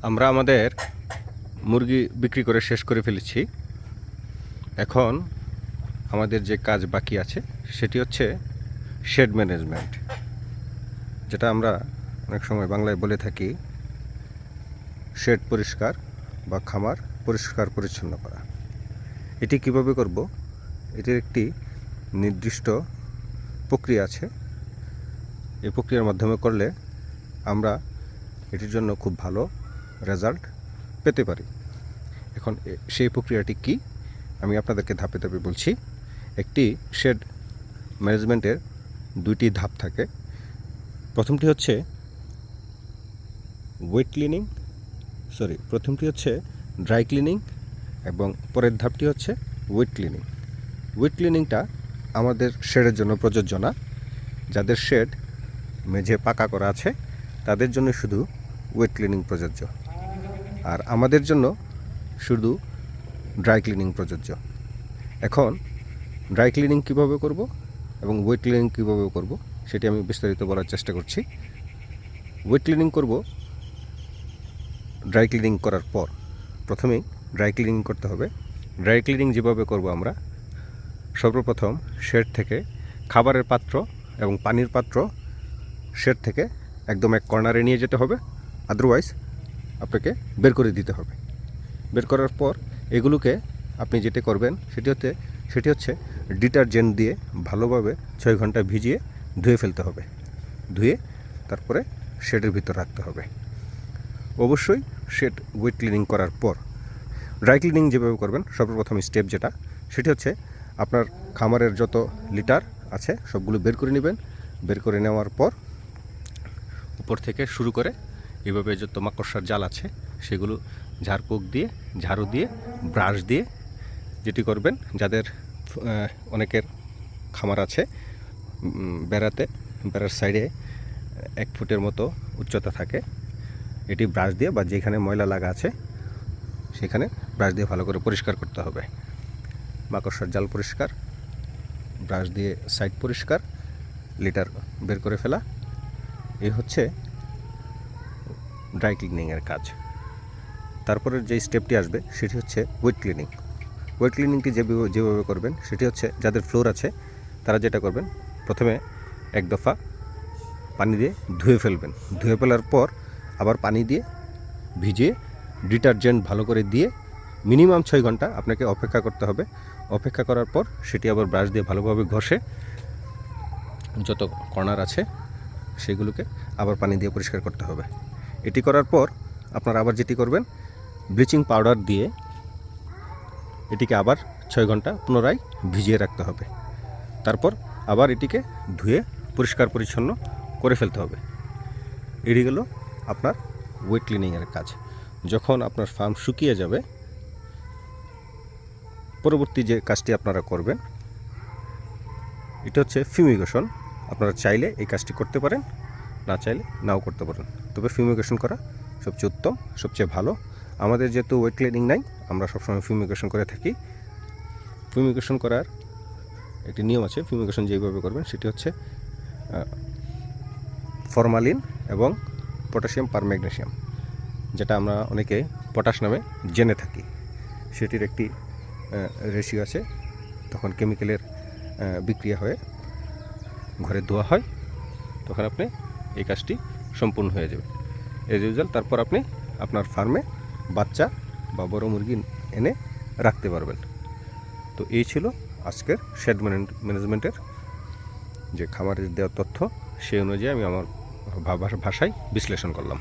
আমরা আমাদের মুরগি বিক্রি করে শেষ করে ফেলেছি। এখন আমাদের যে কাজ বাকি আছে সেটি হচ্ছে শেড ম্যানেজমেন্ট, যেটা আমরা অনেক সময় বাংলায় বলে থাকি শেড পরিষ্কার বা খামার পরিষ্কার পরিচ্ছন্ন করা। এটি কিভাবে করব? এটির একটি নির্দিষ্ট প্রক্রিয়া আছে। এই প্রক্রিয়ার মাধ্যমে করলে আমরা এটির জন্য খুব ভালো রেজাল্ট পেতে পারি। এখন সেই প্রক্রিয়াটি কি আমি আপনাদেরকে ধাপে ধাপে বলছি। একটি শেড ম্যানেজমেন্টের দুইটি ধাপ থাকে। প্রথমটি হচ্ছে ড্রাই ক্লিনিং এবং পরের ধাপটি হচ্ছে ওয়েট ক্লিনিং। ওয়েট ক্লিনিংটা আমাদের শেডের জন্য প্রযোজ্য না। যাদের শেড মেঝে পাকা করা আছে তাদের জন্য শুধু ওয়েট ক্লিনিং প্রযোজ্য, আর আমাদের জন্য শুধু ড্রাই ক্লিনিং প্রযোজ্য। এখন ড্রাই ক্লিনিং কীভাবে করব এবং ওয়েট ক্লিনিং কীভাবে করব সেটি আমি বিস্তারিত বলার চেষ্টা করছি। ওয়েট ক্লিনিং করব ড্রাই ক্লিনিং করার পর। প্রথমেই ড্রাই ক্লিনিং করতে হবে। ড্রাই ক্লিনিং যেভাবে করব আমরা, সর্বপ্রথম শেড থেকে খাবারের পাত্র এবং পানির পাত্র শেড থেকে একদম এক কর্নারে নিয়ে যেতে হবে, আদারওয়াইজ আপনাকে বের করে দিতে হবে। বের করার পর এগুলোকে আপনি যেটা করবেন সেটি হচ্ছে ডিটারজেন্ট দিয়ে ভালোভাবে 6 ঘন্টা ভিজিয়ে ধুয়ে ফেলতে হবে। ধুয়ে তারপরে শেডের ভিতর রাখতে হবে। অবশ্যই শেড ওয়েট ক্লিনিং করার পর ড্রাই ক্লিনিং যেভাবে করবেন, সর্বপ্রথম স্টেপ সেটি হচ্ছে আপনার খামারের যত লিটার আছে সবগুলো বের করে নেবেন। বের করে নেওয়ার পর উপর থেকে শুরু করে এভাবে যত মাকড়সার জাল আছে সেগুলো ঝাড়ু দিয়ে ব্রাশ দিয়ে যেটি করবেন, যাদের অনেকের খামার আছে বেড়ার সাইডে 1 ফুটের মতো উচ্চতা থাকে, এটি ব্রাশ দিয়ে বা যেখানে ময়লা লাগা আছে সেখানে ব্রাশ দিয়ে ভালো করে পরিষ্কার করতে হবে। মাকড়সার জাল পরিষ্কার, ব্রাশ দিয়ে সাইড পরিষ্কার, লিটার বের করে ফেলা, এই হচ্ছে ড্রাই ক্লিনিংয়ের কাজ। তারপরের যে স্টেপটি আসবে সেটি হচ্ছে ওয়েট ক্লিনিং। ওয়েট ক্লিনিংটি যেভাবে করবেন সেটি হচ্ছে, যাদের ফ্লোর আছে তারা যেটা করবেন, প্রথমে এক দফা পানি দিয়ে ধুয়ে ফেলবেন। ধুয়ে ফেলার পর আবার পানি দিয়ে ভিজিয়ে ডিটারজেন্ট ভালো করে দিয়ে মিনিমাম 6 ঘন্টা আপনাকে অপেক্ষা করতে হবে। অপেক্ষা করার পর সেটি আবার ব্রাশ দিয়ে ভালোভাবে ঘষে যত কর্নার আছে সেগুলোকে আবার পানি দিয়ে পরিষ্কার করতে হবে। এটি করার পর আপনারা আবার যেটি করবেন, ব্লিচিং পাউডার দিয়ে এটিকে আবার 6 ঘন্টা পুনরায় ভিজিয়ে রাখতে হবে। তারপর আবার এটিকে ধুয়ে পরিষ্কার পরিচ্ছন্ন করে ফেলতে হবে। এটি গেল আপনার ওয়েট ক্লিনিংয়ের কাজ। যখন আপনার ফার্ম শুকিয়ে যাবে, পরবর্তী যে কাজটি আপনারা করবেন এটা হচ্ছে ফিউমিগেশন। আপনারা চাইলে এই কাজটি করতে পারেন, না চাইলে নাও করতে পারেন, তবে ফিউমিগেশন করা সবচেয়ে উত্তম, সবচেয়ে ভালো। আমাদের যেহেতু ওয়েট ক্লিনিং নাই, আমরা সবসময় ফিউমিগেশন করে থাকি। ফিউমিগেশন করার একটি নিয়ম আছে। ফিউমিগেশন যেভাবে করবেন সেটি হচ্ছে ফরমালিন এবং পটাশিয়াম পারম্যাগনেসিয়াম, যেটা আমরা অনেকে পটাশ নামে জেনে থাকি, সেটির একটি রেশিও আছে। তখন কেমিক্যালের বিক্রিয়া হয়ে ঘরে ধোয়া হয়, তখন আপনি এই কাজটি সম্পূর্ণ হয়ে যাবে। এর রেজাল্ট তারপর আপনি আপনার ফার্মে বাচ্চা বা বড় মুরগি এনে রাখতে পারবেন। তো এই ছিল আজকের শেড ম্যানেজমেন্টের যে খামারের দেওয়া তথ্য, সেই অনুযায়ী আমি আমার ভাষায় বিশ্লেষণ করলাম।